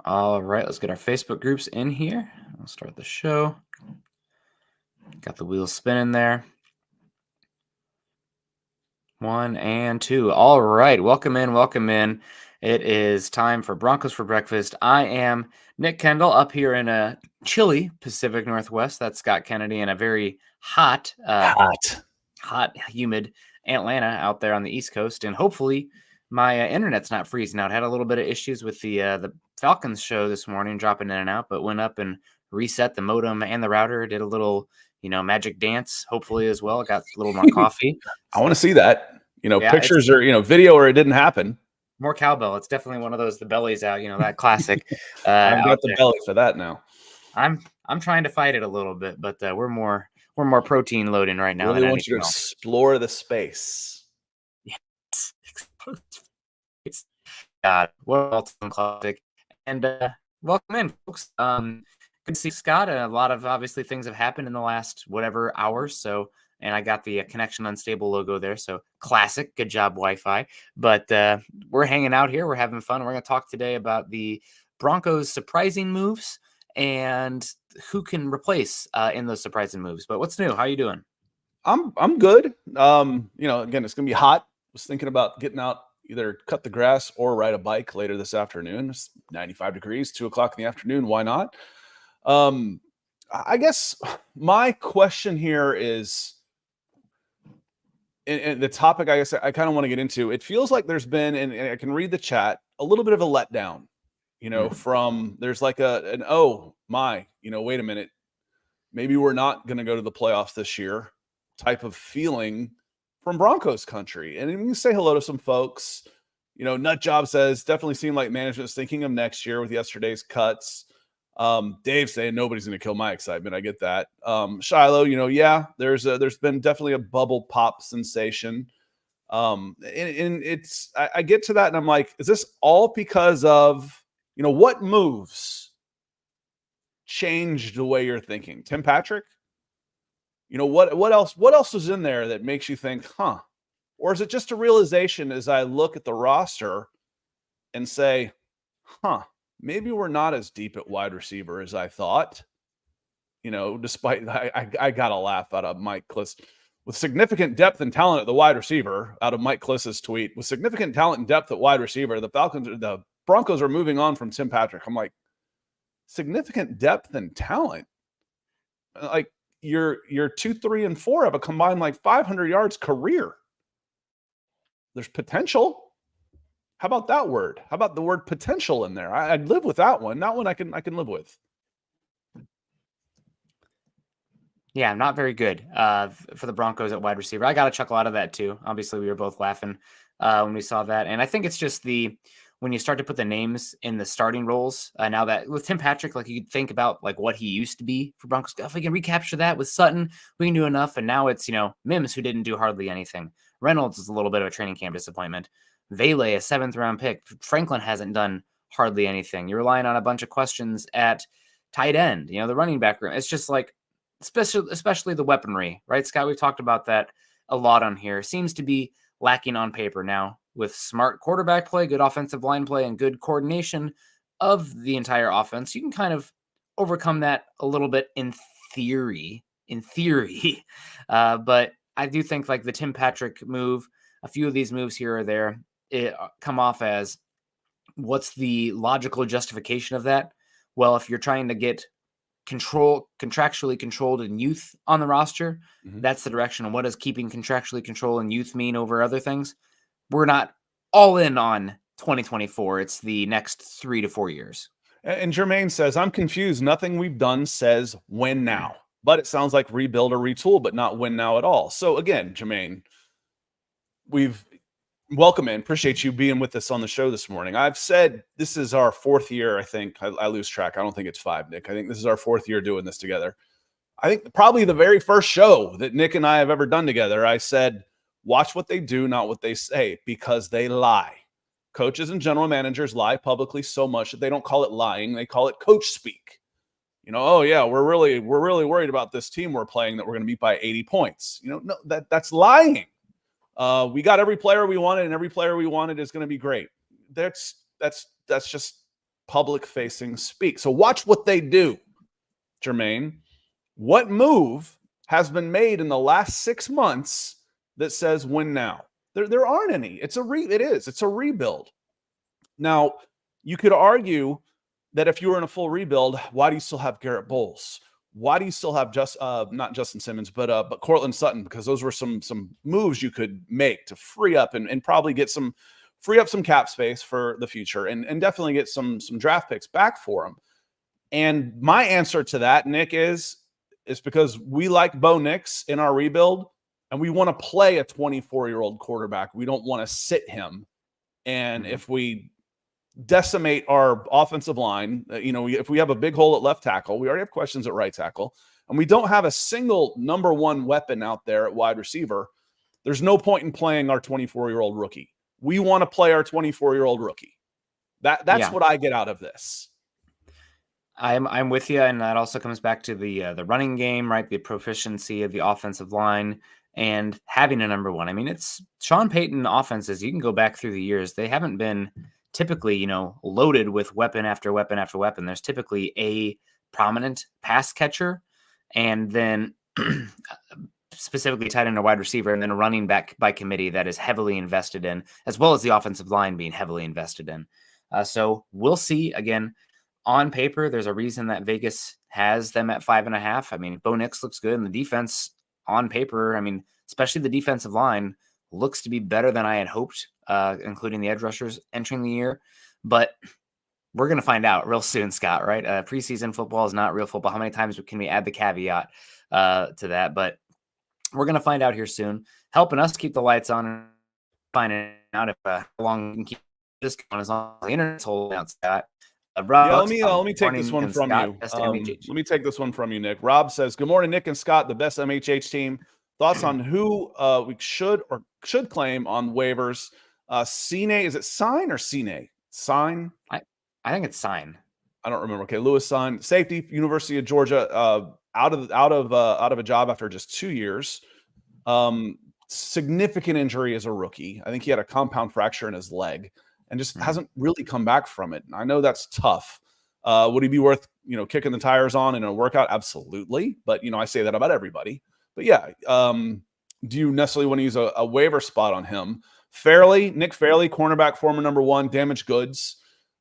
All right, let's get our Facebook groups in here. I'll start the show. Got the wheels spinning there. 1 and 2. All right, welcome in. It is time for Broncos for breakfast. I am Nick Kendell up here in a chilly Pacific Northwest. That's Scott Kennedy in a very hot, humid Atlanta out there on the East Coast. And hopefully my internet's not freezing out. Had a little bit of issues with the Falcons show this morning, dropping in and out, but went up and reset the modem and the router. Did a little, magic dance, hopefully as well. Got a little more coffee. I want to see that. Yeah, pictures or, video, or it didn't happen. More cowbell. It's definitely one of those, the belly's out, that classic. I've got the belly for that now. I'm trying to fight it a little bit, but we're more protein loading right now. Really want you to explore the space. Yes. God, what else classic. And welcome in, folks. Good to see Scott. A lot of obviously things have happened in the last whatever hours. So, and I got the connection unstable logo there. So classic. Good job, Wi-Fi. But we're hanging out here. We're having fun. We're going to talk today about the Broncos' surprising moves and who can replace in those surprising moves. But what's new? How you doing? I'm good. Again, it's going to be hot. I was thinking about getting out, either cut the grass or ride a bike later this afternoon. It's 95 degrees, 2:00 in the afternoon. Why not? I guess my question here is, and the topic I guess I kind of want to get into, it feels like there's been, and I can read the chat, a little bit of a letdown, from there's like wait a minute, maybe we're not going to go to the playoffs this year type of feeling from Broncos country. And you can say hello to some folks. Nutjob says, definitely seemed like management's thinking of next year with yesterday's cuts. Dave saying nobody's going to kill my excitement. I get that. Shiloh, there's been definitely a bubble pop sensation. And it's, I get to that and I'm like, is this all because of, what moves changed the way you're thinking? Tim Patrick? What else was in there that makes you think, or is it just a realization as I look at the roster and say, maybe we're not as deep at wide receiver as I thought. Despite I got a laugh out of Mike Kliss with significant depth and talent at the wide receiver, out of Mike Kliss's tweet, with significant talent and depth at wide receiver, the Broncos are moving on from Tim Patrick. I'm like, significant depth and talent? Like your 2, 3, and 4 have a combined like 500 yards career. There's potential. How about that word? How about the word potential in there? I'd live with that one. That one I can live with. Yeah, not very good for the Broncos at wide receiver. I got a chuckle out of that too. Obviously, we were both laughing when we saw that. And I think it's just when you start to put the names in the starting roles, now that with Tim Patrick, like you could think about like what he used to be for Broncos. If we can recapture that with Sutton, we can do enough. And now it's, Mims, who didn't do hardly anything. Reynolds is a little bit of a training camp disappointment. Vele, a 7th-round pick. Franklin hasn't done hardly anything. You're relying on a bunch of questions at tight end, the running back room. It's just like, especially the weaponry, right, Scott? We've talked about that a lot on here. Seems to be lacking on paper now with smart quarterback play, good offensive line play, and good coordination of the entire offense. You can kind of overcome that a little bit in theory. But I do think like the Tim Patrick move, a few of these moves here or there, come off as what's the logical justification of that? Well, if you're trying to get contractually controlled in youth on the roster, that's the direction. And what does keeping contractually controlled in youth mean over other things? We're not all in on 2024. It's the next 3 to 4 years. And Jermaine says, I'm confused. Nothing we've done says when now, but it sounds like rebuild or retool, but not when now at all. So again, Jermaine, welcome in. Appreciate you being with us on the show this morning. I've said this is our 4th year. I think I lose track. I don't think it's 5, Nick. I think this is our 4th year doing this together. I think probably the very first show that Nick and I have ever done together, I said, watch what they do, not what they say, because they lie. Coaches and general managers lie publicly so much that they don't call it lying. They call it coach speak. Oh yeah, we're really worried about this team we're playing that we're going to beat by 80 points. No, that's lying. We got every player we wanted, and every player we wanted is going to be great. That's just public-facing speak. So watch what they do, Jermaine. What move has been made in the last 6 months that says win now? There aren't any. It's a rebuild. Now, you could argue that if you were in a full rebuild, why do you still have Garrett Bowles? Why do you still have not Justin Simmons, but Cortland Sutton? Because those were some moves you could make to free up and probably get some cap space for the future and definitely get some draft picks back for them. And my answer to that, Nick, is because we like Bo Nix in our rebuild and we want to play a 24-year-old quarterback. We don't want to sit him. And if we decimate our offensive line, if we have a big hole at left tackle, we already have questions at right tackle, and we don't have a single number one weapon out there at wide receiver, there's no point in playing our 24-year-old rookie. We want to play our 24-year-old rookie. That's what I get out of this. I'm with you, and that also comes back to the running game, right? The proficiency of the offensive line and having a number one. I mean, it's Sean Payton offenses. You can go back through the years; they haven't been typically, loaded with weapon after weapon after weapon. There's typically a prominent pass catcher, and then specifically tight end or wide receiver, and then a running back by committee that is heavily invested in, as well as the offensive line being heavily invested in. So we'll see. Again, on paper, there's a reason that Vegas has them at 5.5. I mean, Bo Nix looks good, and the defense on paper, I mean, especially the defensive line, looks to be better than I had hoped, including the edge rushers entering the year. But we're going to find out real soon, Scott, right? Preseason football is not real football. How many times can we add the caveat to that? But we're going to find out here soon, helping us keep the lights on and finding out if how long we can keep this going as long as the internet's holding out, Scott. Let me take this one from you. Let me take this one from you, Nick. Rob says, "Good morning, Nick and Scott, the best MHH team. Thoughts on who we should claim on waivers? Sine, is it Sign or Sine? Sign? I think it's Sign. I don't remember. Okay, Lewis Sign, safety, University of Georgia, out of a job after just 2 years. Significant injury as a rookie. I think he had a compound fracture in his leg and just hasn't really come back from it. I know that's tough. Would he be worth kicking the tires on in a workout? Absolutely. But I say that about everybody. But yeah, do you necessarily want to use a waiver spot on him? Nick Fairley, cornerback, former number one, damaged goods.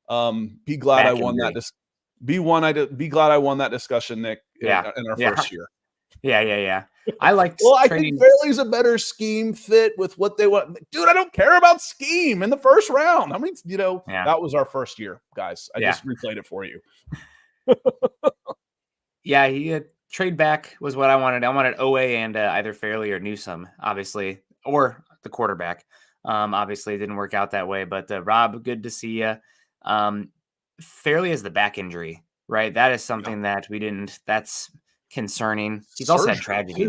Be glad I won that. Be glad I won that discussion, Nick. In our first year. Yeah. I like. Well, I think Fairley's a better scheme fit with what they want. Dude, I don't care about scheme in the first round. I mean, that was our first year, guys. I just replayed it for you. He trade back was what I wanted. I wanted OA and either Fairley or Newsome, obviously, or the quarterback. Obviously, it didn't work out that way. But Rob, good to see you. Fairley is the back injury, right? That is something that we didn't. That's concerning. He's also had tragedy.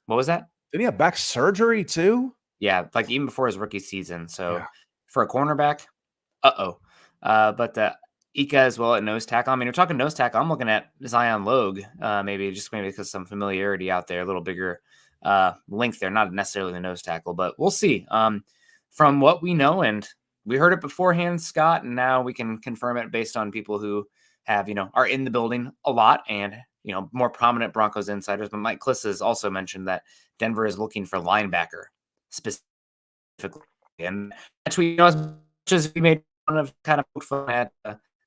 What was that? Did he have back surgery too? Yeah, like even before his rookie season. So for a cornerback, but Ika as well at nose tackle. I mean, we're talking nose tackle. I'm looking at Zion Logue, maybe because some familiarity out there, a little bigger length there, not necessarily the nose tackle, but we'll see. From what we know, and we heard it beforehand, Scott, and now we can confirm it based on people who have, are in the building a lot and more prominent Broncos insiders. But Mike Kliss has also mentioned that Denver is looking for linebacker specifically. And actually, as much as we made fun of kind of poke fun at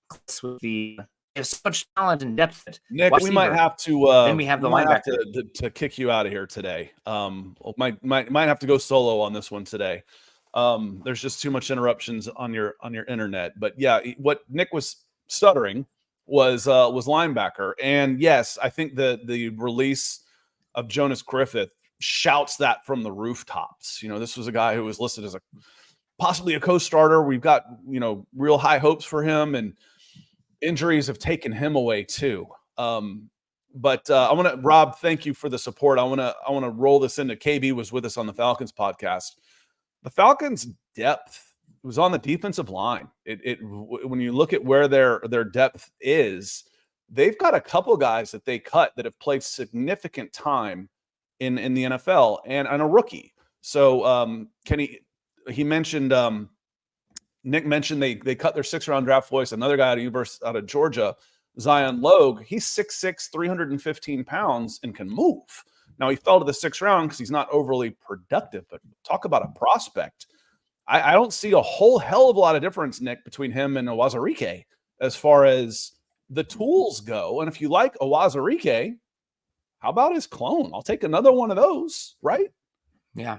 Kliss with the so much talent and depth. Nick, we might have to. Then we have the linebacker to kick you out of here today. Might have to go solo on this one today. There's just too much interruptions on your internet. But yeah, what Nick was stuttering was linebacker. And yes, I think the release of Jonas Griffith shouts that from the rooftops. This was a guy who was listed as possibly a co-starter. We've got, real high hopes for him, and injuries have taken him away too. But I want to, Rob, thank you for the support. I want to roll this into KB was with us on the Falcons podcast. The Falcons' depth was on the defensive line. When you look at where their depth is, they've got a couple guys that they cut that have played significant time in the NFL and a rookie. So he mentioned Nick mentioned they cut their 6th-round draft choice. Another guy out of Georgia, Zion Logue. He's 6'6", 315 pounds, and can move. Now, he fell to the 6th round because he's not overly productive, but talk about a prospect. I don't see a whole hell of a lot of difference, Nick, between him and Owazarike as far as the tools go. And if you like Owazarike, how about his clone? I'll take another one of those, right? Yeah.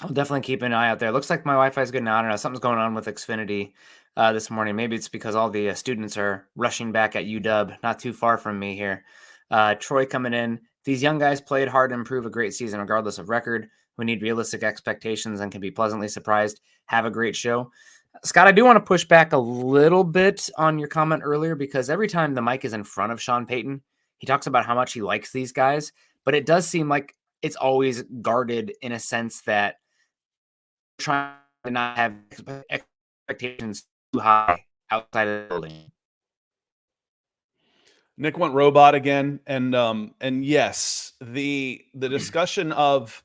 I'll definitely keep an eye out there. Looks like my Wi-Fi is good now. I don't know. Something's going on with Xfinity this morning. Maybe it's because all the students are rushing back at UW, not too far from me here. Troy coming in. These young guys played hard to improve a great season regardless of record. We need realistic expectations and can be pleasantly surprised. Have a great show. Scott, I do want to push back a little bit on your comment earlier because every time the mic is in front of Sean Payton, he talks about how much he likes these guys, but it does seem like it's always guarded in a sense that trying to not have expectations too high outside of the building. Nick went robot again, and yes, the discussion of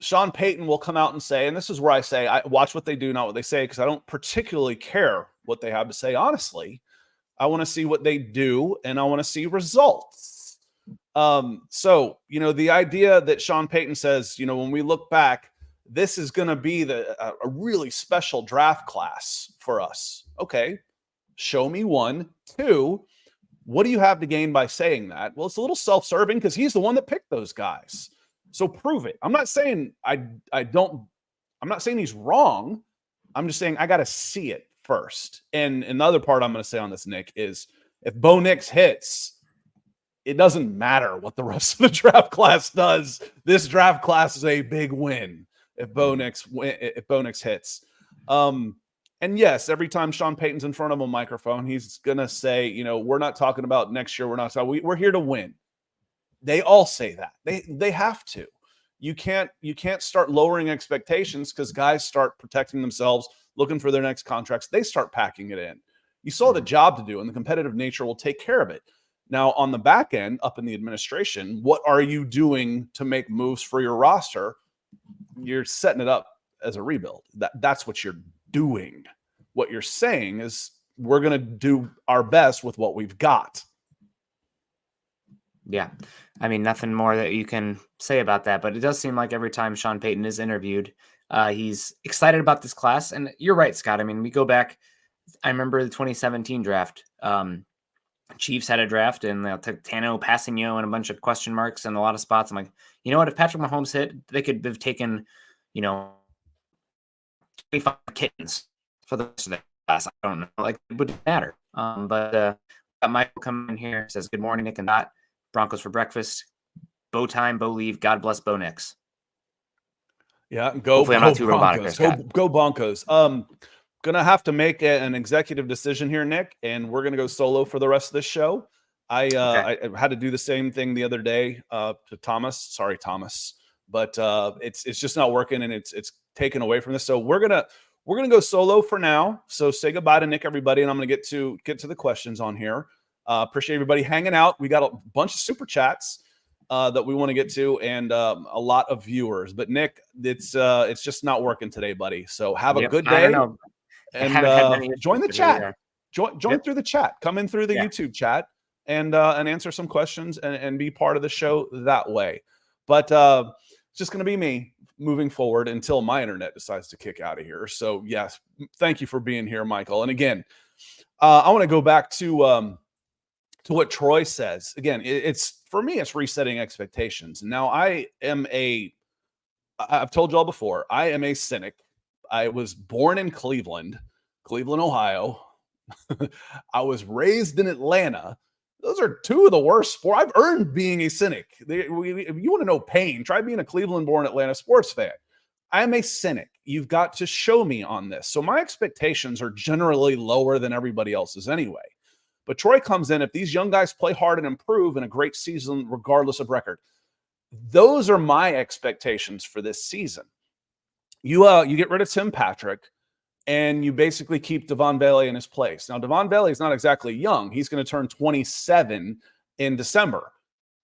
Sean Payton will come out and say, and this is where I say I watch what they do, not what they say, because I don't particularly care what they have to say. Honestly, I want to see what they do, and I want to see results. So the idea that Sean Payton says, when we look back, this is going to be a really special draft class for us. Okay, show me one. Two, what do you have to gain by saying that? Well, it's a little self-serving because he's the one that picked those guys. So prove it. I'm not saying I'm not saying he's wrong. I'm just saying I got to see it first. And another part I'm going to say on this, Nick, is if Bo Nix hits, it doesn't matter what the rest of the draft class does. This draft class is a big win if Bo Nix hits. And yes, every time Sean Payton's in front of a microphone, he's going to say, we're not talking about next year. We're here to win. They all say that. They have to. You can't start lowering expectations because guys start protecting themselves, looking for their next contracts. They start packing it in. You saw the job to do, and the competitive nature will take care of it. Now, on the back end, up in the administration, what are you doing to make moves for your roster? You're setting it up as a rebuild. That's what you're doing. What you're saying is we're going to do our best with what we've got. Yeah. I mean, nothing more that you can say about that, but it does seem like every time Sean Payton is interviewed, he's excited about this class. And you're right, Scott. I mean, we go back, I remember the 2017 draft. Chiefs had a draft and they'll take Tano, Passigno, and a bunch of question marks in a lot of spots. I'm like, you know what? If Patrick Mahomes hit, they could have taken, 25 kittens for the rest of the class. I don't know. Like, it wouldn't matter. But Michael coming in here says, good morning, Nick and Dot. Broncos for breakfast. Bow time, bow leave. God bless Bo Nix. Yeah, go. Hopefully I'm not too robotic there, Scott. Go Broncos. Gonna have to make an executive decision here, Nick, and we're gonna go solo for the rest of this show. I had to do the same thing the other day to Thomas. Sorry, Thomas, but it's just not working, and it's taken away from this. So we're gonna go solo for now. So say goodbye to Nick, everybody, and I'm gonna get to the questions on here. Appreciate everybody hanging out. We got a bunch of super chats that we want to get to, and a lot of viewers. But Nick, it's just not working today, buddy. So have a good day. And join the chat. Join through the chat. Come in through the YouTube chat and answer some questions and be part of the show that way. But it's just going to be me moving forward until my internet decides to kick out of here. So yes, thank you for being here, Michael. And again, I want to go back to what Troy says. Again, it's for me, it's resetting expectations. Now I've told y'all before, I am a cynic. I was born in Cleveland, Ohio. I was raised in Atlanta. Those are two of the worst sports. I've earned being a cynic. If you want to know pain, try being a Cleveland-born Atlanta sports fan. I am a cynic. You've got to show me on this. So my expectations are generally lower than everybody else's anyway. But Troy comes in, if these young guys play hard and improve in a great season, regardless of record, those are my expectations for this season. You get rid of Tim Patrick, and you basically keep Devon Bailey in his place. Now, Devon Bailey is not exactly young. He's going to turn 27 in December.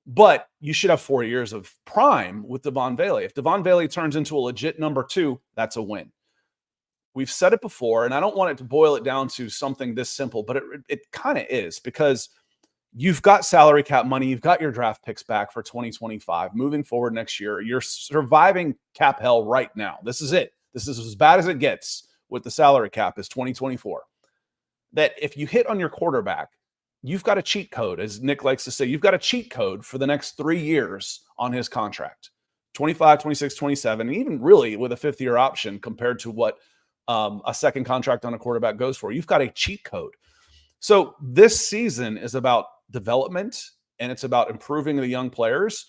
But you should have 4 years of prime with Devon Bailey. If Devon Bailey turns into a legit number 2, that's a win. we've said it before, and I don't want it to boil it down to something this simple, but it kind of is, because you've got salary cap money. You've got your draft picks back for 2025. Moving forward next year, you're surviving cap hell right now. This is it. This is as bad as it gets with the salary cap is 2024. That if you hit on your quarterback, you've got a cheat code, as Nick likes to say. You've got a cheat code for the next 3 years on his contract, 25, 26, 27, and even really with a fifth-year option compared to what a second contract on a quarterback goes for. You've got a cheat code. So this season is about development, and it's about improving the young players.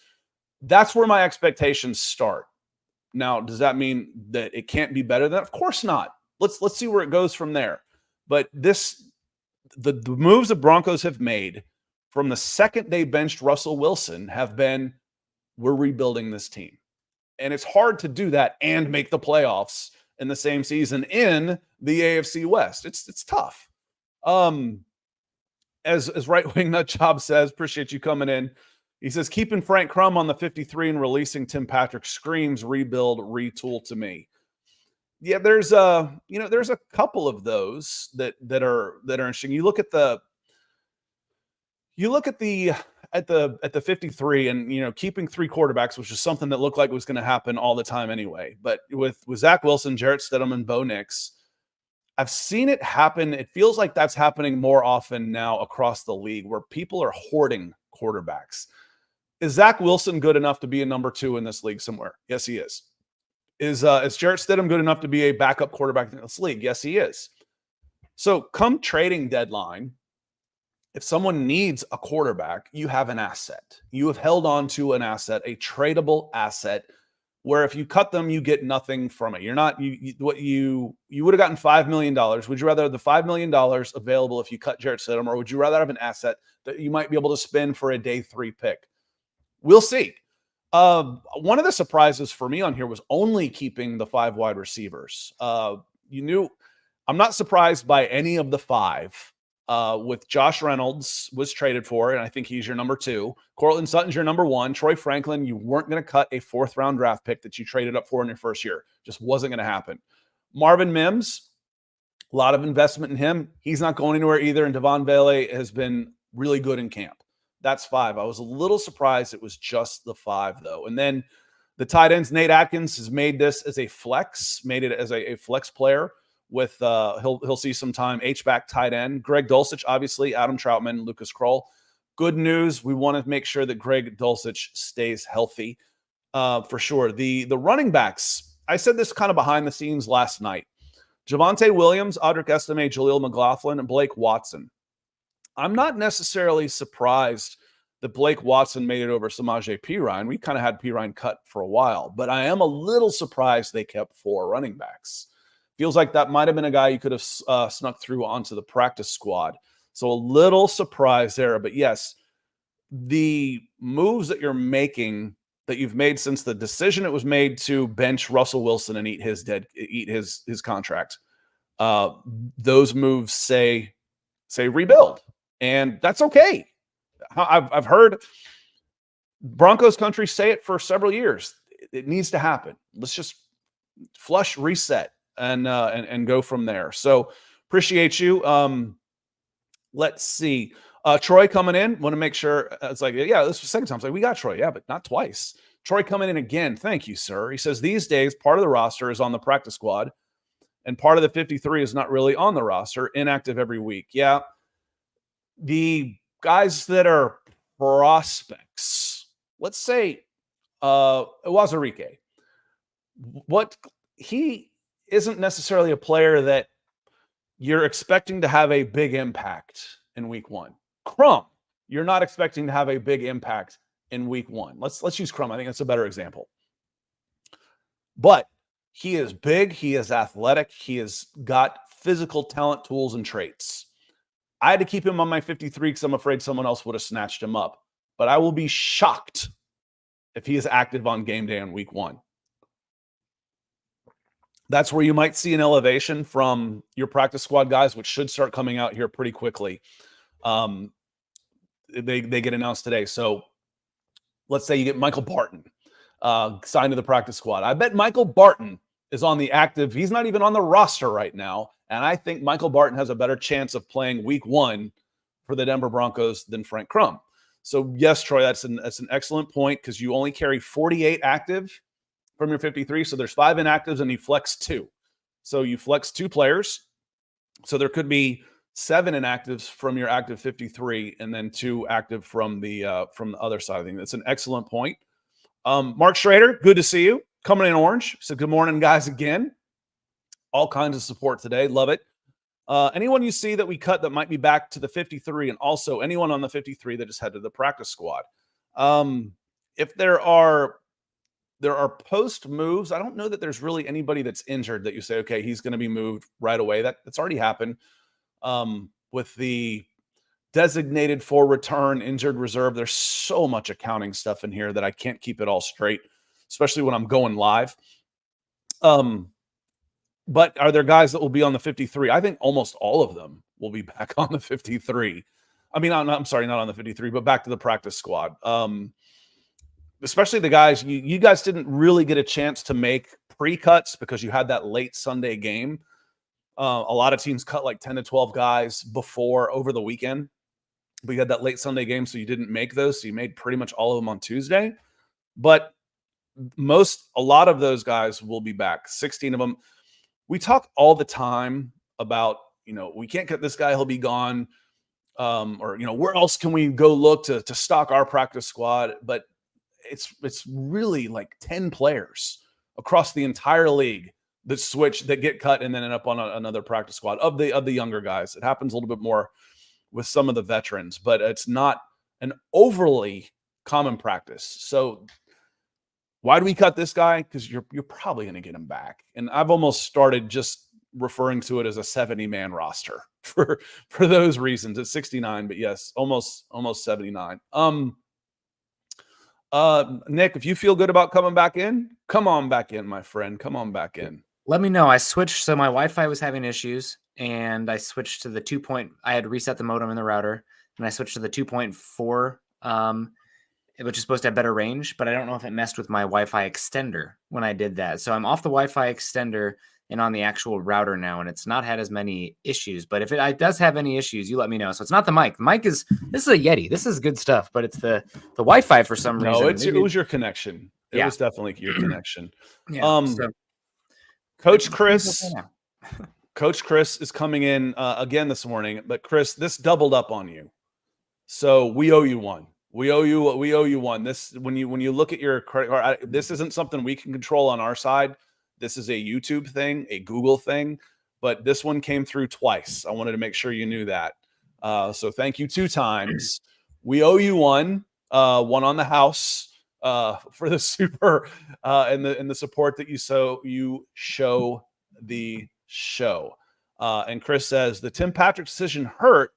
That's where my expectations start. Now, does that mean that it can't be better than that? Of course not. Let's see where it goes from there. But the moves the Broncos have made from the second they benched Russell Wilson have been, we're rebuilding this team. And it's hard to do that and make the playoffs in the same season in the AFC West. It's tough. As right-wing nut job says, appreciate you coming in. He says, keeping Frank Crum on the 53 and releasing Tim Patrick screams rebuild, retool to me. Yeah, there's a couple of those that are interesting. You look at the 53, and keeping 3 quarterbacks, which is something that looked like it was going to happen all the time anyway. But with Zach Wilson, Jarrett Stidham, and Bo Nix, I've seen it happen. It feels like that's happening more often now across the league, where people are hoarding quarterbacks. Is Zach Wilson good enough to be a number 2 in this league somewhere? Yes, he is. Is Jarrett Stidham good enough to be a backup quarterback in this league? Yes, he is. So come trading deadline, if someone needs a quarterback, you have an asset. You have held on to an asset, a tradable asset, where if you cut them, you get nothing from it. You're not you would have gotten $5 million. Would you rather have the $5 million available if you cut Jarrett Stidham, or would you rather have an asset that you might be able to spend for a day 3 pick? We'll see. One of the surprises for me on here was only keeping the 5 wide receivers. I'm not surprised by any of the 5. With Josh Reynolds was traded for, and I think he's your number 2. Cortland Sutton's your number 1. Troy Franklin, you weren't going to cut a 4th-round draft pick that you traded up for in your first year. Just wasn't going to happen. Marvin Mims, a lot of investment in him. He's not going anywhere either, and Devon Vele has been really good in camp. That's 5. I was a little surprised it was just the 5, though. And then the tight ends, Nate Atkins has made this as a flex, made it as a flex player. With he'll see some time. H-back tight end Greg Dulcich, obviously Adam Troutman, Lucas Kroll. Good news. We want to make sure that Greg Dulcich stays healthy for sure. The running backs. I said this kind of behind the scenes last night. Javonte Williams, Audric Estime, Jaleel McLaughlin, and Blake Watson. I'm not necessarily surprised that Blake Watson made it over Samaje Perine. We kind of had Perine cut for a while, but I am a little surprised they kept 4 running backs. Feels like that might have been a guy you could have snuck through onto the practice squad. So a little surprise there. But yes, the moves that you're making, that you've made since the decision it was made to bench Russell Wilson and eat his contract, those moves say rebuild, and that's okay. I've heard Broncos country say it for several years. It needs to happen. Let's just flush, reset, and go from there. So appreciate you. Let's see. Troy coming in. Want to make sure it's like, yeah, this was the second time. It's like, we got Troy. Yeah, but not twice. Troy coming in again. Thank you, sir. He says these days, part of the roster is on the practice squad and part of the 53 is not really on the roster, inactive every week. Yeah. The guys that are prospects, let's say Wazarike, he isn't necessarily a player that you're expecting to have a big impact in week 1. Crum, you're not expecting to have a big impact in week 1. Let's use Crum. I think that's a better example. But he is big. He is athletic. He has got physical talent, tools, and traits. I had to keep him on my 53 because I'm afraid someone else would have snatched him up. But I will be shocked if he is active on game day in week 1. That's where you might see an elevation from your practice squad guys, which should start coming out here pretty quickly. They get announced today. So let's say you get Michael Barton signed to the practice squad. I bet Michael Barton is on the active. He's not even on the roster right now. And I think Michael Barton has a better chance of playing week 1 for the Denver Broncos than Frank Crum. So yes, Troy, that's an excellent point, because you only carry 48 active from your 53. So there's 5 inactives and you flex 2. So you flex 2 players. So there could be 7 inactives from your active 53 and then 2 active from the other side of things. That's an excellent point. Mark Schrader, good to see you. Coming in orange. So good morning, guys, again. All kinds of support today. Love it. Anyone you see that we cut that might be back to the 53, and also anyone on the 53 that just head to the practice squad. If there are post moves, I don't know that there's really anybody that's injured that you say, okay, he's going to be moved right away. That's already happened. With the designated for return, injured reserve, there's so much accounting stuff in here that I can't keep it all straight, especially when I'm going live. But are there guys that will be on the 53? I think almost all of them will be back on the 53. I mean, I'm sorry, not on the 53, but back to the practice squad. Especially the guys, you guys didn't really get a chance to make pre-cuts because you had that late Sunday game. A lot of teams cut like 10 to 12 guys over the weekend. But you had that late Sunday game, so you didn't make those. So you made pretty much all of them on Tuesday. But a lot of those guys will be back. 16 of them. We talk all the time about, we can't cut this guy, he'll be gone. Or where else can we go look to stock our practice squad? But it's really like 10 players across the entire league that get cut and then end up on another practice squad of the younger guys. It happens a little bit more with some of the veterans, but it's not an overly common practice. So why do we cut this guy? Because you're probably going to get him back. And I've almost started just referring to it as a 70-man roster for those reasons. It's 69, but yes, almost 79. Nick, if you feel good about coming back in, come on back in, my friend. Come on back in. Let me know. I switched. So my Wi-Fi was having issues, and I switched to the I had reset the modem in the router, and I switched to the 2.4, which is supposed to have better range, but I don't know if it messed with my Wi-Fi extender when I did that. So I'm off the Wi-Fi extender and on the actual router now, and it's not had as many issues. But if it does have any issues, you let me know. So it's not the mic. The mic this is a Yeti. This is good stuff, but it's the Wi-Fi for some reason. No, it was your connection. It was definitely your connection. Yeah. Coach Chris is coming in again this morning, but Chris, this doubled up on you. So we owe you one. We owe you one. This when you look at your credit, this isn't something we can control on our side. This is a YouTube thing, a Google thing, but this one came through twice. I wanted to make sure you knew that. So thank you 2 times. We owe you one on the house for the super and the support that you show the show. And Chris says the Tim Patrick decision hurt.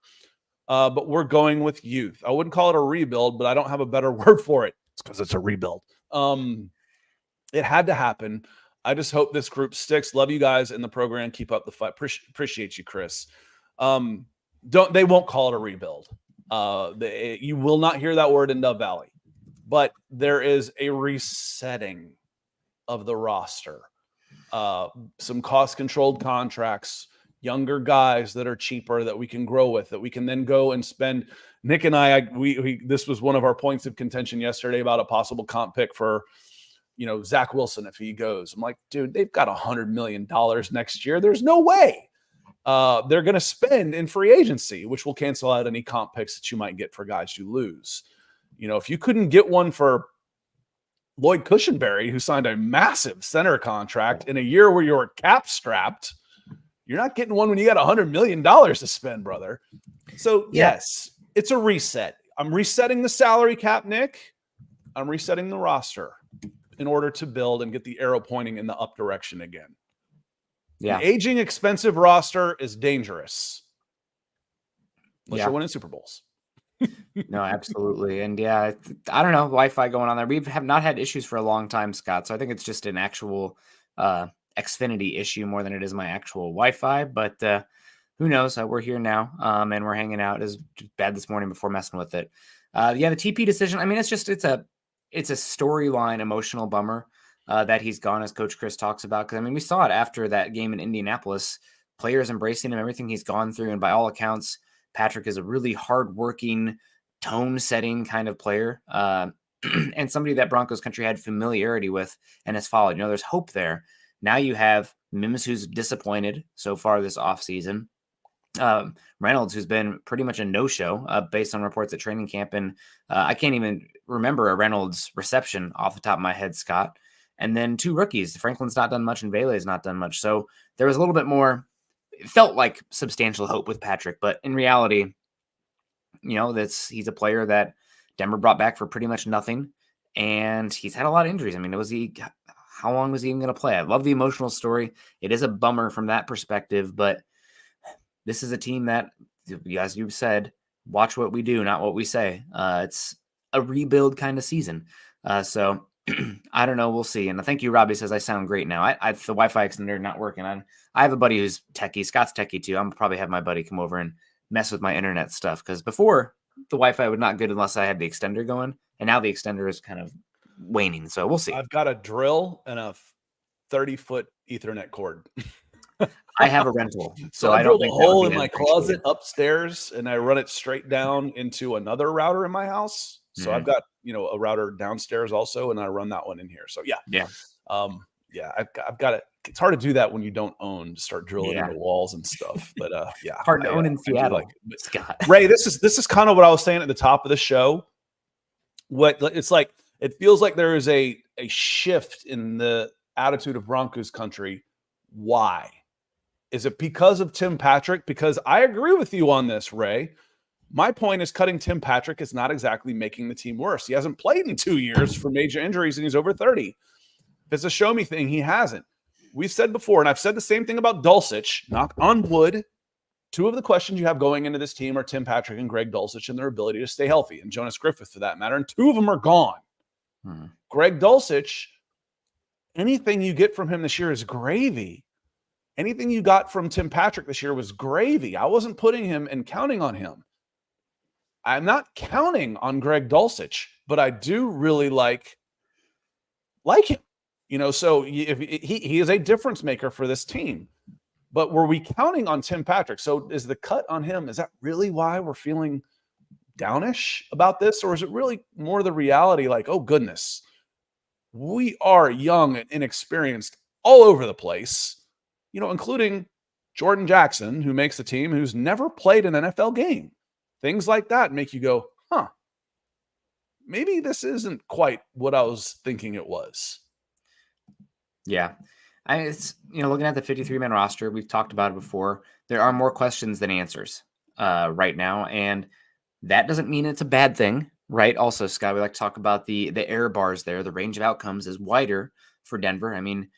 But we're going with youth. I wouldn't call it a rebuild, but I don't have a better word for it. It's because it's a rebuild. It had to happen. I just hope this group sticks. Love you guys in the program. Keep up the fight. Appreciate you, Chris. They won't call it a rebuild. You will not hear that word in Dove Valley. But there is a resetting of the roster. Some cost-controlled contracts. Younger guys that are cheaper that we can grow with, that we can then go and spend. Nick and this was one of our points of contention yesterday about a possible comp pick for, Zach Wilson if he goes. I'm like, dude, they've got $100 million next year. There's no way they're going to spend in free agency, which will cancel out any comp picks that you might get for guys you lose. If you couldn't get one for Lloyd Cushenberry, who signed a massive center contract in a year where you were cap strapped, you're not getting one when you got $100 million to spend, brother. So, yes, it's a reset. I'm resetting the salary cap, Nick. I'm resetting the roster in order to build and get the arrow pointing in the up direction again. Yeah. An aging, expensive roster is dangerous. Unless you're winning Super Bowls. No, absolutely. And I don't know, Wi-Fi going on there. We have not had issues for a long time, Scott. So I think it's just an actual Xfinity issue more than it is my actual Wi-Fi, but who knows? We're here now, and we're hanging out. It was bad this morning before messing with it. The TP decision. I mean, it's a storyline, emotional bummer. that he's gone, as Coach Chris talks about. Because, I mean, we saw it after that game in Indianapolis, players embracing him, everything he's gone through. And by all accounts, Patrick is a really hardworking, tone-setting kind of player, and somebody that Broncos country had familiarity with and has followed. You know, there's hope there. Now you have Mims, who's disappointed so far this offseason. Reynolds, who's been pretty much a no-show based on reports at training camp. And I can't even remember a Reynolds reception off the top of my head, Scott. And then 2 rookies. Franklin's not done much and Vele's not done much. So there was a little bit more, it felt like substantial hope with Patrick. But in reality, you know, he's a player that Denver brought back for pretty much nothing. And he's had a lot of injuries. I mean, how long was he even going to play? I love the emotional story. It is a bummer from that perspective, but this is a team that, as you said, watch what we do, not what we say. It's a rebuild kind of season. So I don't know. We'll see. And thank you, Robbie says I sound great now. The Wi-Fi extender not working. I have a buddy who's techie. Scott's techie too. I'm probably have my buddy come over and mess with my internet stuff, because before the Wi-Fi was not good unless I had the extender going, and now the extender is kind of waning. So we'll see. I've got a drill and a 30-foot Ethernet cord. I have a rental, so I drilled a hole in my closet upstairs, and I run it straight down into another router in my house. So I've got, a router downstairs also, and I run that one in here. So yeah. I've got it. It's hard to do that when you don't own, to start drilling into walls and stuff. But hard to own in Seattle. Scott. Ray, this is kind of what I was saying at the top of the show. It feels like there is a shift in the attitude of Broncos country. Why? Is it because of Tim Patrick? Because I agree with you on this, Ray. My point is, cutting Tim Patrick is not exactly making the team worse. He hasn't played in 2 years for major injuries, and he's over 30. If it's a show me thing, he hasn't. We've said before, and I've said the same thing about Dulcich, knock on wood. 2 of the questions you have going into this team are Tim Patrick and Greg Dulcich and their ability to stay healthy, and Jonas Griffith for that matter, and 2 of them are gone. Greg Dulcich, anything you get from him this year is gravy. Anything you got from Tim Patrick this year was gravy. I wasn't putting him and counting on him. I'm not counting on Greg Dulcich, but I do really like him. So if he is a difference maker for this team. But were we counting on Tim Patrick? So is the cut on him, is that really why we're feeling downish about this? Or is it really more the reality, like, oh goodness, we are young and inexperienced all over the place, including Jordan Jackson, who makes the team, who's never played an NFL game. Things like that make you go, maybe this isn't quite what I was thinking it was. Yeah. It's, looking at the 53-man roster, we've talked about it before. There are more questions than answers right now. And that doesn't mean it's a bad thing, right? Also, Scott, we like to talk about the error bars there. The range of outcomes is wider for Denver. I mean,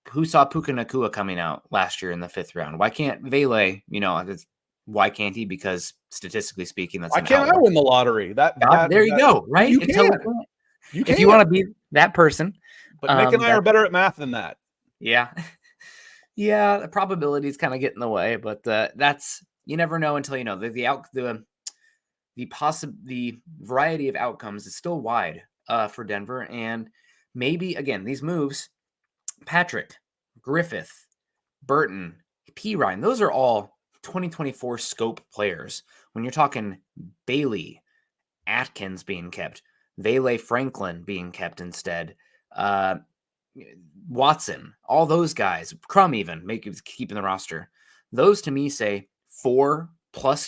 who saw Puka Nacua coming out last year in the 5th round? Why can't Vele, why can't he? Because statistically speaking, that's why can't I win the lottery? There you go, right? You can. If you want to be that person. But Nick and I are better at math than that. Yeah. Yeah, the probability is kind of getting in the way, but that's, you never know until you know. The variety of outcomes is still wide for Denver. And maybe, again, these moves, Patrick, Griffith, Burton, Perine, those are all 2024 scope players. When you're talking Bailey, Atkins being kept, Vele Franklin being kept instead, Watson, all those guys, Crum even, keeping the roster. Those to me say 4+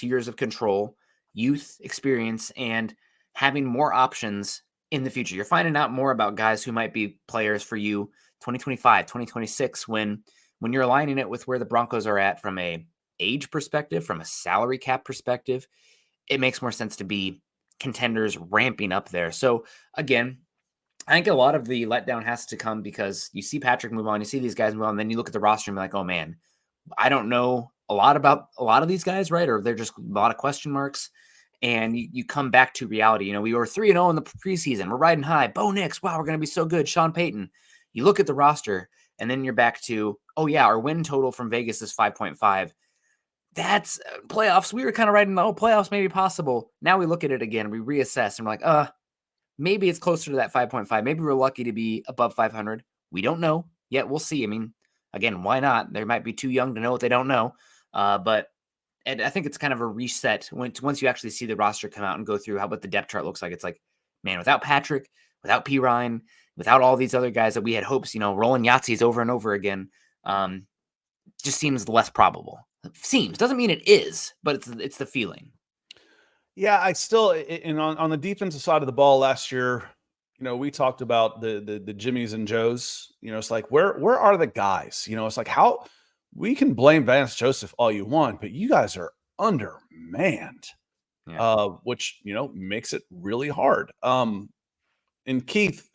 years of control, youth experience, and having more options in the future. You're finding out more about guys who might be players for you 2025, 2026, when you're aligning it with where the Broncos are at from a age perspective, from a salary cap perspective, it makes more sense to be contenders ramping up there. So again, I think a lot of the letdown has to come because you see Patrick move on, you see these guys move on, and then you look at the roster and be like, oh man, I don't know a lot about a lot of these guys, right? Or they're just a lot of question marks. And you come back to reality. We were 3-0 in the preseason. We're riding high. Bo Nix, wow, we're going to be so good. Sean Payton. You look at the roster, and then you're back to, oh yeah, our win total from Vegas is 5.5. That's playoffs. We were kind of riding the playoffs may be possible. Now we look at it again, we reassess, and we're like, maybe it's closer to that 5.5. Maybe we're lucky to be above 500. We don't know yet. We'll see. I mean, again, why not? They might be too young to know what they don't know. But I think it's kind of a reset once you actually see the roster come out and go through what the depth chart looks like. It's like, man, without Patrick, without Perine, without all these other guys that we had hopes, rolling Yahtzees over and over again, just seems less probable. Seems doesn't mean it is, but it's the feeling. Yeah, I still, and on the defensive side of the ball last year, we talked about the Jimmies and Joes. It's like where are the guys? It's like how we can blame Vance Joseph all you want, but you guys are undermanned, which makes it really hard. And Keith,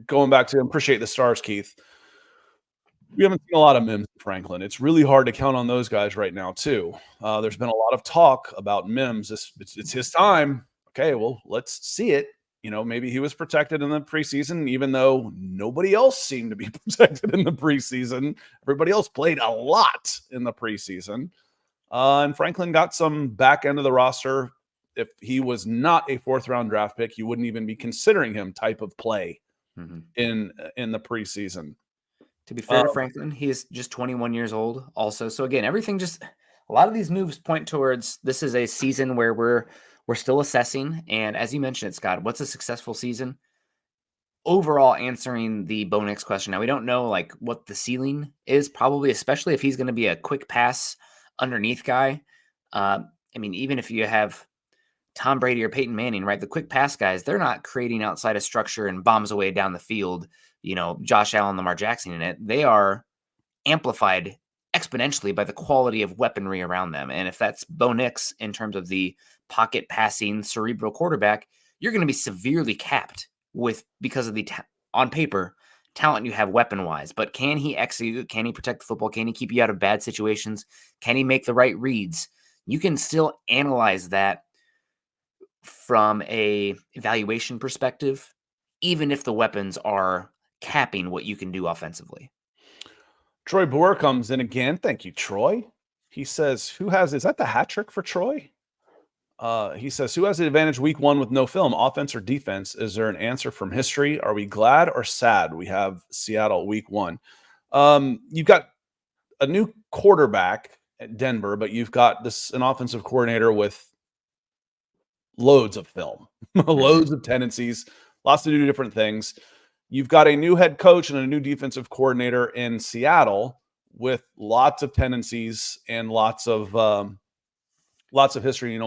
going back to appreciate the stars, Keith. We haven't seen a lot of Mims in Franklin. It's really hard to count on those guys right now, too. There's been a lot of talk about Mims. It's his time. Okay, well, let's see it. Maybe he was protected in the preseason, even though nobody else seemed to be protected in the preseason. Everybody else played a lot in the preseason. And Franklin got some back end of the roster. If he was not a fourth-round draft pick, you wouldn't even be considering him type of play in the preseason. To be fair to Franklin, he is just 21 years old also. So again, everything a lot of these moves point towards this is a season where we're still assessing. And as you mentioned, Scott, what's a successful season? Overall answering the Bo Nix question. Now we don't know what the ceiling is, probably, especially if he's going to be a quick pass underneath guy. I mean, even if you have Tom Brady or Peyton Manning, right? The quick pass guys, they're not creating outside of structure and bombs away down the field, Josh Allen, Lamar Jackson in it. They are amplified exponentially by the quality of weaponry around them. And if that's Bo Nix in terms of the pocket passing cerebral quarterback, you're going to be severely capped because of the on paper talent you have weapon wise. But can he execute? Can he protect the football? Can he keep you out of bad situations? Can he make the right reads? You can still analyze that from a evaluation perspective, even if the weapons are capping what you can do offensively. Troy Boer comes in again. Thank you, Troy. He says, is that the hat trick for Troy? He says, who has the advantage week one with no film, offense or defense? Is there an answer from history? Are we glad or sad we have Seattle week one? You've got a new quarterback at Denver, but you've got an offensive coordinator with loads of film, loads of tendencies, lots to do different things. You've got a new head coach and a new defensive coordinator in Seattle with lots of tendencies and lots of history.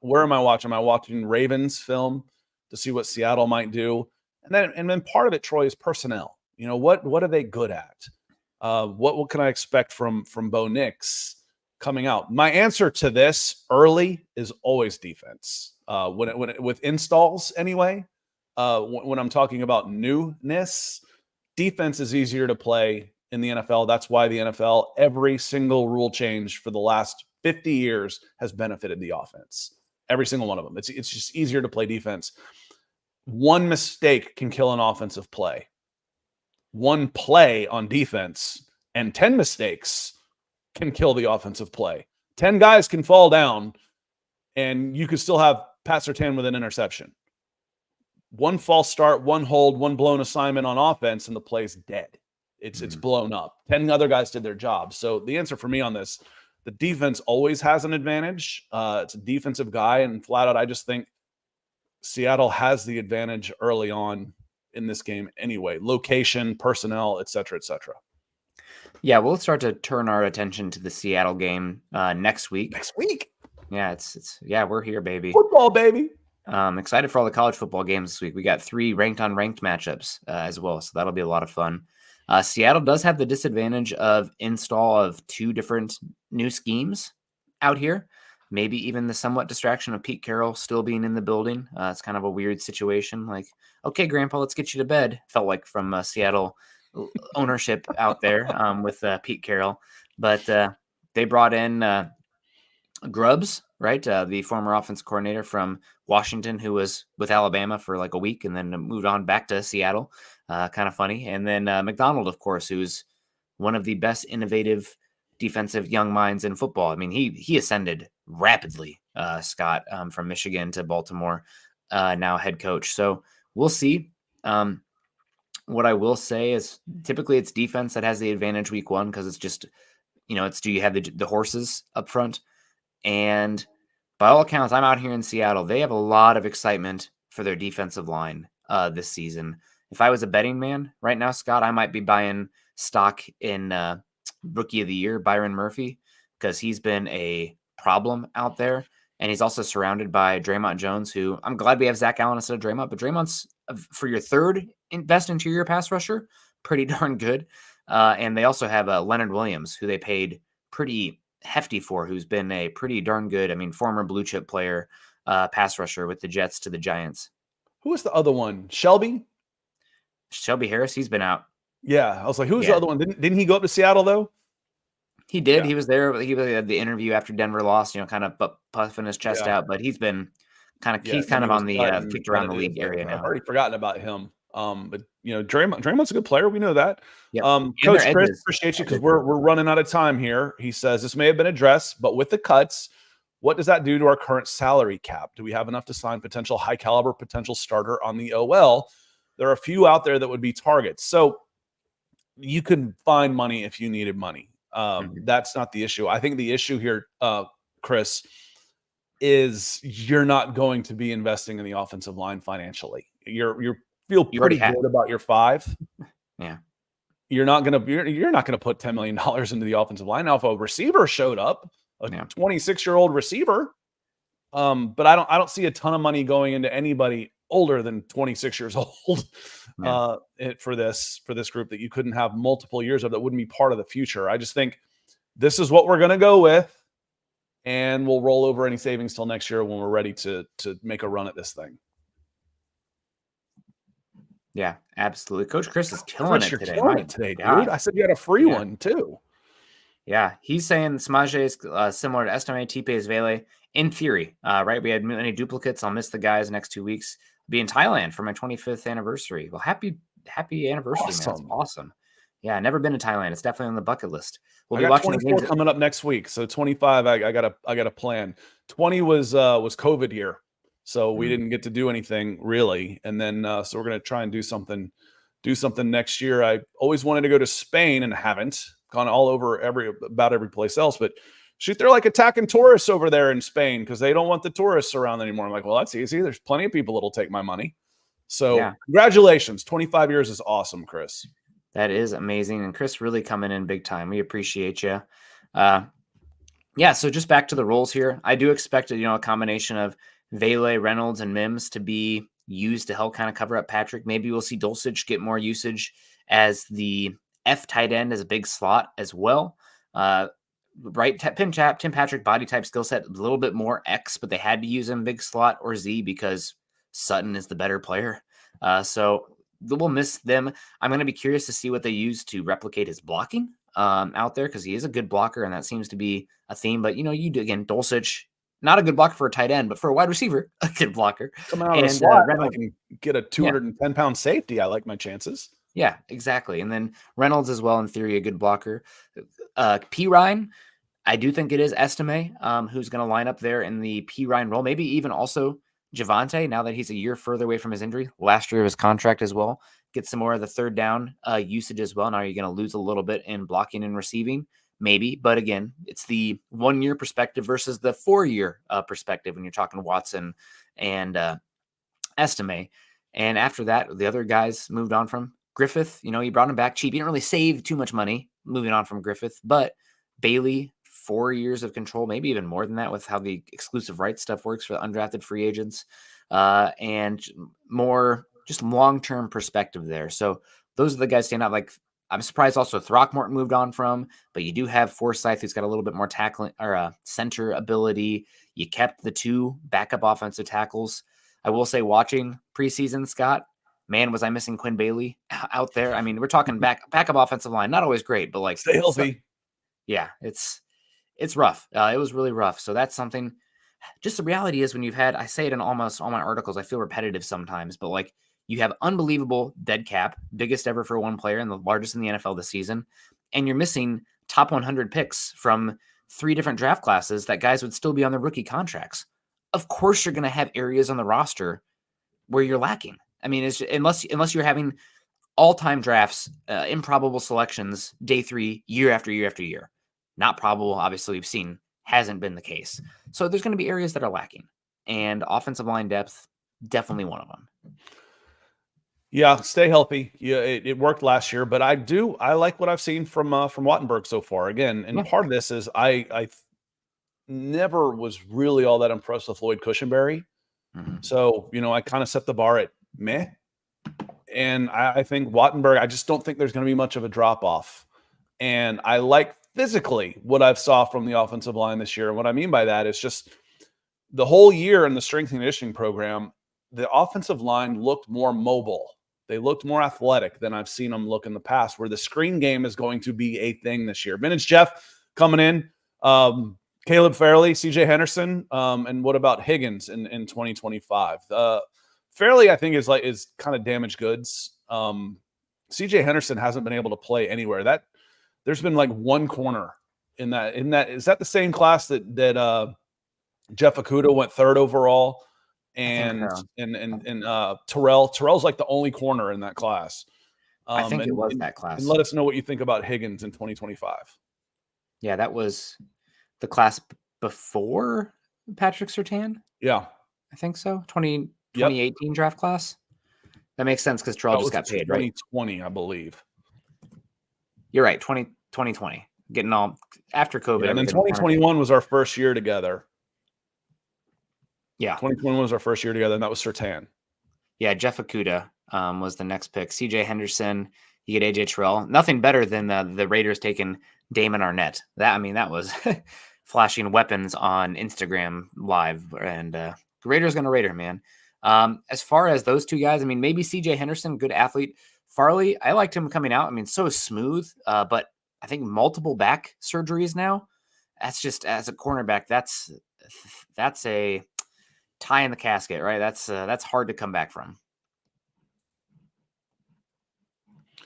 Where am I watching? Am I watching Ravens film to see what Seattle might do? And then part of it, Troy, is personnel. What are they good at? What can I expect from Bo Nix coming out? My answer to this early is always defense. With installs anyway. When I'm talking about newness, defense is easier to play in the NFL. That's why the NFL, every single rule change for the last 50 years has benefited the offense. Every single one of them. It's just easier to play defense. One mistake can kill an offensive play. One play on defense and 10 mistakes can kill the offensive play. 10 guys can fall down and you could still have Pat Surtain with an interception. One false start, one hold, one blown assignment on offense, and the play's dead. It's blown up. 10 other guys did their job. So the answer for me on this, the defense always has an advantage. It's a defensive guy, and flat out, I just think Seattle has the advantage early on in this game anyway. Location, personnel, et cetera, et cetera. Yeah, we'll start to turn our attention to the Seattle game next week. Next week? Yeah, it's we're here, baby. Football, baby. Excited for all the college football games this week. We got 3 ranked on ranked matchups as well, so that'll be a lot of fun. Seattle does have the disadvantage of install of 2 different new schemes out here. Maybe even the somewhat distraction of Pete Carroll still being in the building. It's kind of a weird situation. Like, okay, Grandpa, let's get you to bed. Felt like from Seattle ownership out there with Pete Carroll. But they brought in Grubbs, right? The former offense coordinator from Washington, who was with Alabama for like a week and then moved on back to Seattle. Kind of funny. And then McDonald, of course, who's one of the best innovative defensive young minds in football. I mean, he ascended rapidly, Scott, from Michigan to Baltimore, now head coach. So we'll see. What I will say is typically it's defense that has the advantage week 1 because it's just, it's do you have the horses up front? And by all accounts, I'm out here in Seattle. They have a lot of excitement for their defensive line this season. If I was a betting man right now, Scott, I might be buying stock in Rookie of the Year, Byron Murphy, because he's been a problem out there. And he's also surrounded by Draymond Jones, who I'm glad we have Zach Allen instead of Draymond, but Draymond's, for your third best interior pass rusher, pretty darn good. And they also have Leonard Williams, who they paid pretty hefty for, who's been a pretty darn good, former blue chip player, pass rusher with the Jets to the Giants. Who was the other one? Shelby Harris, he's been out. Yeah, I was like, who's the other one? Didn't he go up to Seattle though? He did. Yeah. He was there. He had the interview after Denver lost, kind of puffing his chest out. But he's been he's kind of on the kicked around the league area now. I've already forgotten about him. But Draymond's a good player. We know that. Yep. Coach Chris, appreciate you because we're running out of time here. He says this may have been addressed, but with the cuts, what does that do to our current salary cap? Do we have enough to sign potential high caliber potential starter on the OL? There are a few out there that would be targets. So you can find money if you needed money. That's not the issue. I think the issue here, Chris, is you're not going to be investing in the offensive line financially. You feel pretty good about your 5. Yeah. You're not going to put $10 million into the offensive line. Now, if a receiver showed up, a 26-year-old receiver, but I don't see a ton of money going into anybody older than 26 years old for this group that you couldn't have multiple years of that wouldn't be part of the future. I just think this is what we're going to go with, and we'll roll over any savings till next year when we're ready to make a run at this thing. Yeah, absolutely. Coach Chris is killing it today. Killing it today, dude. I said you had a free one too. Yeah, he's saying Samaje is similar to Estime, Tipe, Vele. In theory, right? We had many duplicates. I'll miss the guys next 2 weeks. Be in Thailand for my 25th anniversary. Well, happy anniversary, man. That's awesome. Yeah, never been to Thailand. It's definitely on the bucket list. We'll be watching 24 coming up next week. So 25, I got a plan. 20 was COVID year, so we didn't get to do anything really. And then so we're gonna try and do something next year. I always wanted to go to Spain and haven't gone all over about every place else, but shoot, they're like attacking tourists over there in Spain because they don't want the tourists around anymore. I'm like, well, that's easy. There's plenty of people that'll take my money. So Congratulations. 25 years is awesome, Chris. That is amazing. And Chris really coming in big time. We appreciate you. So just back to the roles here. I do expect a combination of Vele, Reynolds, and Mims to be used to help kind of cover up Patrick. Maybe we'll see Dulcich get more usage as the F tight end as a big slot as well. Right, Tim Patrick body type skill set a little bit more X, but they had to use him big slot or Z because Sutton is the better player. So we'll miss them. I'm going to be curious to see what they use to replicate his blocking out there because he is a good blocker and that seems to be a theme. But you do again, Dulcich, not a good blocker for a tight end, but for a wide receiver, a good blocker. Come out of the slot, I can get a 210-pound safety. I like my chances. Yeah, exactly. And then Reynolds as well, in theory, a good blocker. Perine, I do think it is Estime who's going to line up there in the Perine role. Maybe even also Javonte, now that he's a year further away from his injury, last year of his contract as well. Get some more of the third down usage as well. Now you're going to lose a little bit in blocking and receiving, maybe. But again, it's the 1 year perspective versus the 4 year perspective when you're talking Watson and Estime. And after that, the other guys moved on from Griffith. You brought him back cheap. You didn't really save too much money moving on from Griffith, but Bailey, 4 years of control, maybe even more than that with how the exclusive rights stuff works for the undrafted free agents, and more just long-term perspective there. So those are the guys stand out. Like, I'm surprised also Throckmorton moved on from, but you do have Forsyth who's got a little bit more tackling or center ability. You kept the 2 backup offensive tackles. I will say, watching preseason, Scott, man, was I missing Quinn Bailey out there. I mean, we're talking backup offensive line, not always great, but like stay healthy. Yeah, it's rough. It was really rough. So that's something. Just the reality is when you've had, I say it in almost all my articles, I feel repetitive sometimes, but like you have unbelievable dead cap, biggest ever for one player and the largest in the NFL this season, and you're missing top 100 picks from 3 different draft classes that guys would still be on their rookie contracts. Of course, you're going to have areas on the roster where you're lacking. I mean, it's unless you're having all-time drafts, improbable selections, day 3, year after year after year. Not probable, obviously, we've seen hasn't been the case. So there's going to be areas that are lacking, and offensive line depth, definitely one of them. Yeah, stay healthy. Yeah, it worked last year, but I like what I've seen from Wattenberg so far. Again, and part of this is I never was really all that impressed with Lloyd Cushenberry. So, I kind of set the bar at meh. And I think Wattenberg, I just don't think there's going to be much of a drop off. And I like physically what I've saw from the offensive line this year. And what I mean by that is just the whole year in the strength and conditioning program, the offensive line looked more mobile. They looked more athletic than I've seen them look in the past, where the screen game is going to be a thing this year. Vintage Jeff coming in, Caleb Farley, CJ Henderson, and what about Higgins in 2025? Farley, I think, is kind of damaged goods. CJ Henderson hasn't been able to play anywhere. That there's been like one corner in that. Is that the same class that Jeff Okudah went 3rd overall? And Terrell's like the only corner in that class. I think it was that class. And let us know what you think about Higgins in 2025. Yeah, that was the class before Patrick Surtain. Yeah, I think so. 2018 draft class. That makes sense because Terrell just got paid, right? 2020, I believe. You're right. 2020. Getting all after COVID. Yeah, and then 2021 was our first year together. Yeah. 2021 was our first year together, and that was Surtain. Yeah, Jeff Okudah was the next pick. CJ Henderson, you get AJ Terrell. Nothing better than the Raiders taking Damon Arnett. That was flashing weapons on Instagram Live, and the Raiders going to Raider, man. As far as those two guys, I mean, maybe CJ Henderson, good athlete. Farley, I liked him coming out. I mean, so smooth, but I think multiple back surgeries now. That's just, as a cornerback, that's a tie in the casket, right? That's hard to come back from.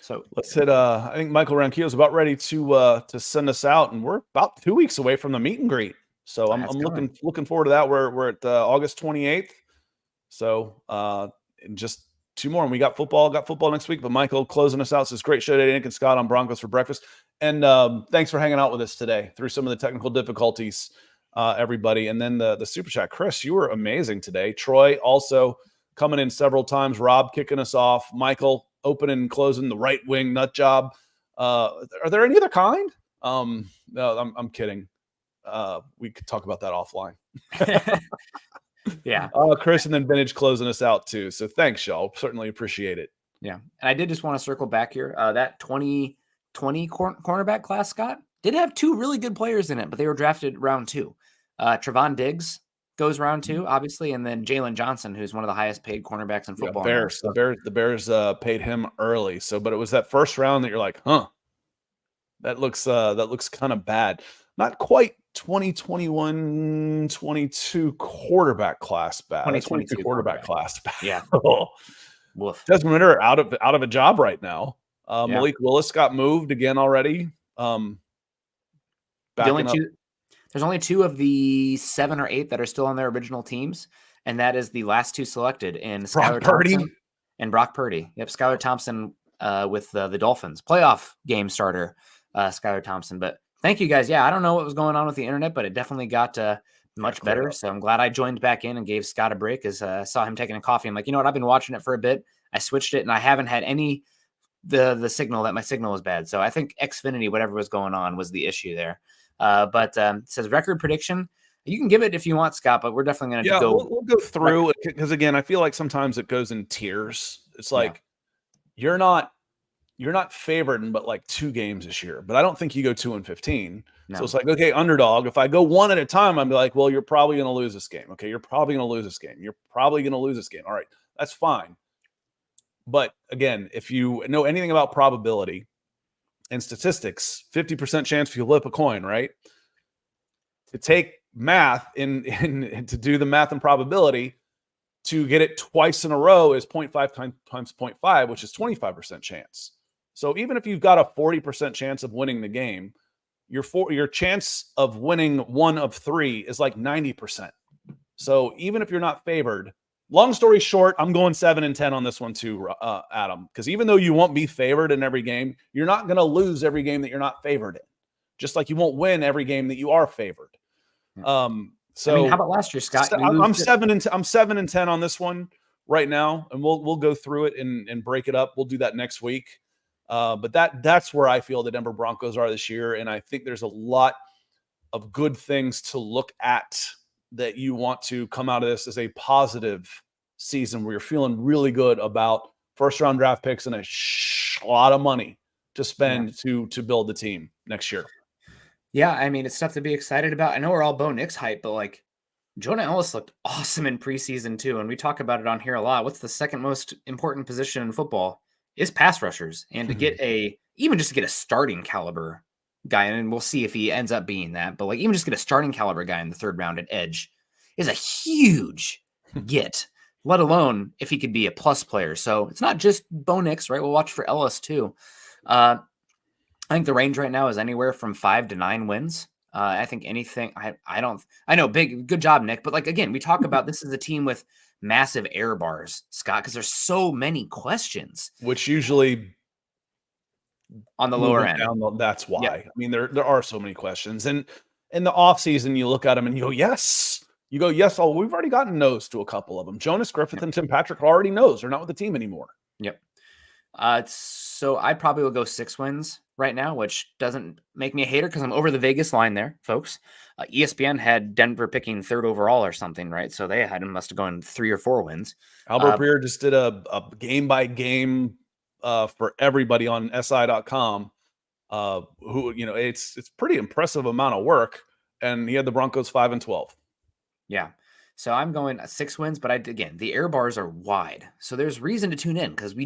So let's hit. I think Michael Ranquillo is about ready to send us out, and we're about 2 weeks away from the meet and greet. So I'm looking forward to that. We're at August 28th. So in just 2 more, and we got football next week. But Michael closing us out says, "Great show today, Nick and Scott on Broncos for breakfast." And thanks for hanging out with us today through some of the technical difficulties, everybody. And then the super chat, Chris, you were amazing today. Troy also coming in several times. Rob kicking us off. Michael opening and closing the right wing nut job. Are there any other kind? No, I'm kidding. We could talk about that offline. Yeah. Chris and then Vintage closing us out too. So thanks, y'all. Certainly appreciate it. Yeah. And I did just want to circle back here. That 2020 cornerback class, Scott, did have 2 really good players in it, but they were drafted round 2. Trevon Diggs goes round 2, obviously, and then Jalen Johnson, who's one of the highest paid cornerbacks in football. The Bears paid him early. So, but it was that first round that you're like, that looks kind of bad. Not quite 2021-22 quarterback class bad. 2022 quarterback class bad. Yeah. Desmond Ridder out of a job right now. Malik Willis got moved again already. There's only 2 of the 7 or 8 that are still on their original teams, and that is the last 2 selected in Skylar Thompson and Brock Purdy. Yep, Skylar Thompson with the Dolphins. Playoff game starter, Skylar Thompson. But thank you, guys. Yeah, I don't know what was going on with the internet, but it definitely got much better. So I'm glad I joined back in and gave Scott a break as I saw him taking a coffee. I'm like, you know what? I've been watching it for a bit. I switched it, and I haven't had any the signal that my signal was bad. So I think Xfinity, whatever was going on, was the issue there. But it says record prediction. You can give it if you want, Scott, but we're definitely going to go. We'll go through it because, again, I feel like sometimes it goes in tiers. It's like you're not favored in but like 2 games this year, but I don't think you go 2-15. No. So it's like, okay, underdog. If I go 1 at a time, I'd be like, well, you're probably going to lose this game. Okay, you're probably going to lose this game. You're probably going to lose this game. All right, that's fine. But again, if you know anything about probability and statistics, 50% chance if you flip a coin, right? To take math in to do the math and probability, to get it twice in a row is 0.5 times 0.5, which is 25% chance. So even if you've got a 40% chance of winning the game, your chance of winning 1 of 3 is like 90%. So even if you're not favored, long story short, I'm going 7-10 on this one too, Adam, because even though you won't be favored in every game, you're not going to lose every game that you're not favored in, just like you won't win every game that you are favored. So I mean, how about last year, Scott? I'm 7-10 on this one right now, and we'll go through it and break it up. We'll do that next week. But that's where I feel the Denver Broncos are this year, and I think there's a lot of good things to look at that you want to come out of this as a positive season where you're feeling really good about first-round draft picks and a lot of money to spend to build the team next year. Yeah, I mean, it's stuff to be excited about. I know we're all Bo Nix hype, but like Jonah Ellis looked awesome in preseason too, and we talk about it on here a lot. What's the second most important position in football? Is pass rushers, and to get even just to get a starting caliber guy, and we'll see if he ends up being that, but like even just get a starting caliber guy in the third round at edge is a huge get, let alone if he could be a plus player. So it's not just Bo Nix, right? We'll watch for Ellis too. I think the range right now is anywhere from 5 to 9 wins. I think anything, I know good job, Nick. But like, again, we talk about this is a team with massive error bars, Scott, because there's so many questions. Which usually on the lower end. That's why. Yep. I mean, there are so many questions. And in the offseason, you look at them and you go, yes. You go, yes. Oh, we've already gotten no's to a couple of them. Jonas Griffith and Tim Patrick already knows they're not with the team anymore. Yep. So I probably will go 6 wins right now, which doesn't make me a hater because I'm over the Vegas line there, folks. ESPN had Denver picking 3rd overall or something, right? So they must have gone 3 or 4 wins. Albert Breer just did a game by game for everybody on SI.com. Who, you know, it's pretty impressive amount of work, and he had the Broncos 5-12. Yeah. So I'm going 6 wins, but again, the error bars are wide. So there's reason to tune in because we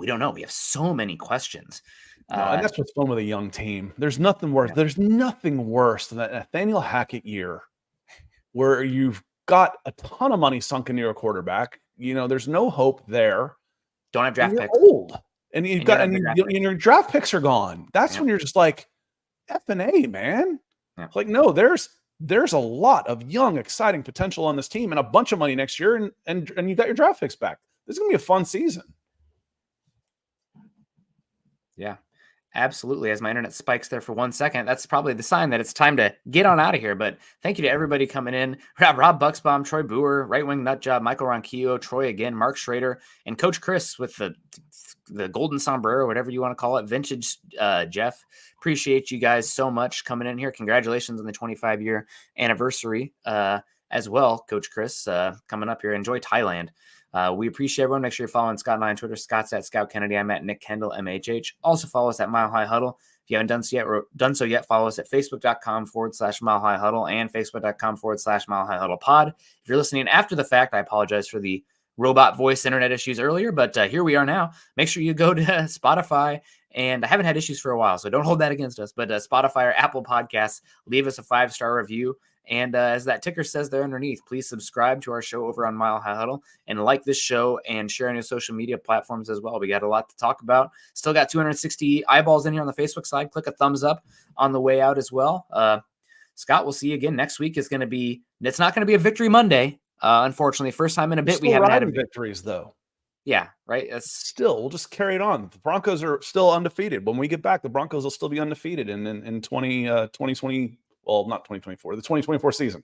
don't know. We have so many questions. And that's what's fun with a young team. There's nothing worse. Yeah. There's nothing worse than that Nathaniel Hackett year where you've got a ton of money sunk into your quarterback. You know, there's no hope there. Don't have draft picks. Old. And your draft picks are gone. That's when you're just like, F&A, man. Yeah. Like, no, there's a lot of young, exciting potential on this team and a bunch of money next year, and you got your draft picks back. This is going to be a fun season. Yeah, absolutely. As my internet spikes there for 1 second, that's probably the sign that it's time to get on out of here. But thank you to everybody coming in. Rob Bucksbaum, Troy Boer, Right Wing Nut Job, Michael Ronquillo, Troy again, Mark Schrader, and Coach Chris with the golden sombrero, whatever you want to call it, vintage Jeff. Appreciate you guys so much coming in here. Congratulations on the 25-year anniversary as well, Coach Chris, coming up here. Enjoy Thailand. We appreciate everyone. Make sure you're following Scott and I on Twitter. Scott's at Scout Kennedy. I'm at Nick Kendell, MHH. Also follow us at Mile High Huddle. If you haven't done so yet, follow us at Facebook.com/Mile High Huddle and Facebook.com/Mile High Huddle Pod. If you're listening after the fact, I apologize for the robot voice internet issues earlier, but here we are now. Make sure you go to Spotify, and I haven't had issues for a while, so don't hold that against us, but Spotify or Apple Podcasts, leave us a 5-star review. And as that ticker says there underneath, please subscribe to our show over on Mile High Huddle and like this show and share on your social media platforms as well. We got a lot to talk about. Still got 260 eyeballs in here on the Facebook side. Click a thumbs up on the way out as well. Scott, we'll see you again next week. It's not going to be a Victory Monday. Unfortunately, first time in a bit we haven't had victories though. Yeah, right. We'll just carry it on. The Broncos are still undefeated. When we get back, the Broncos will still be undefeated in 2020. Well, not 2024, the 2024 season.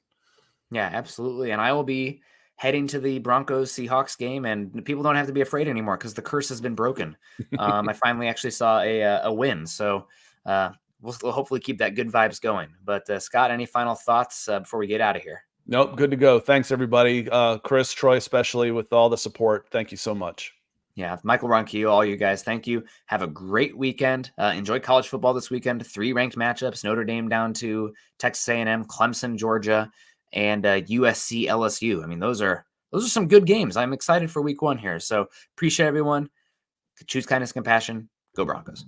Yeah, absolutely. And I will be heading to the Broncos Seahawks game, and people don't have to be afraid anymore because the curse has been broken. I finally actually saw a win. So we'll hopefully keep that good vibes going. But Scott, any final thoughts before we get out of here? Nope. Good to go. Thanks, everybody. Chris, Troy, especially with all the support. Thank you so much. Yeah, Michael Ronquillo, all you guys, thank you. Have a great weekend. Enjoy college football this weekend. 3 ranked matchups: Notre Dame down to Texas A&M, Clemson, Georgia, and USC, LSU. I mean, those are some good games. I'm excited for week 1 here. So appreciate everyone. Choose kindness, compassion. Go Broncos.